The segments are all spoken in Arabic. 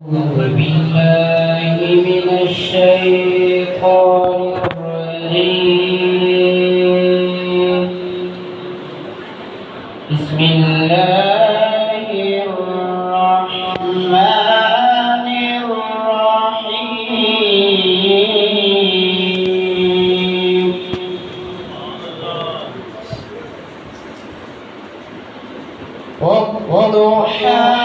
أعوذ بالله من الشيطان الرجيم. بسم الله الرحمن الرحيم. والضحى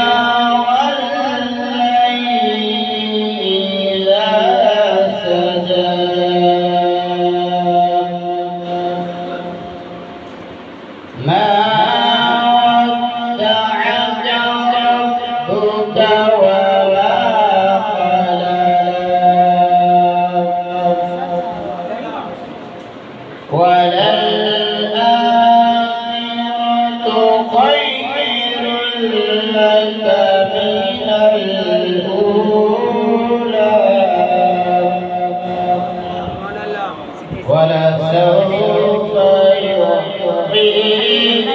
وللآخرة خير لك من الأولى ولسوف يعطيك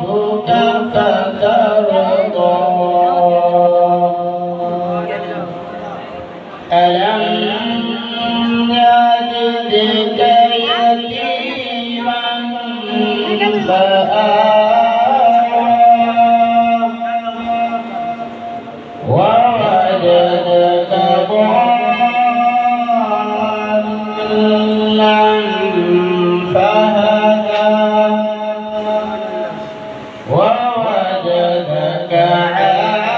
ربك فترضى. ألم يجدك يتيما فآوى ووجدك ضالا فهدى ووجدك عائلا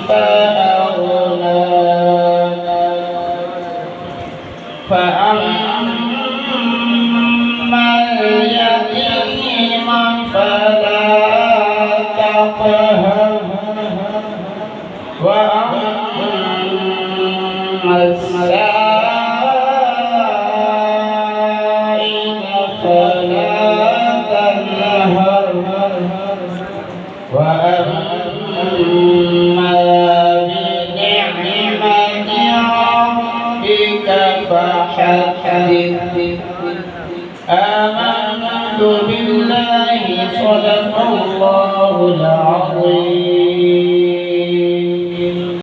فأغنى. فأما اليتيم فلا تقهر وأما السائل فلا تنهر وأما بنعمة ربك فحدث. آمنت بالله صدق الله العظيم.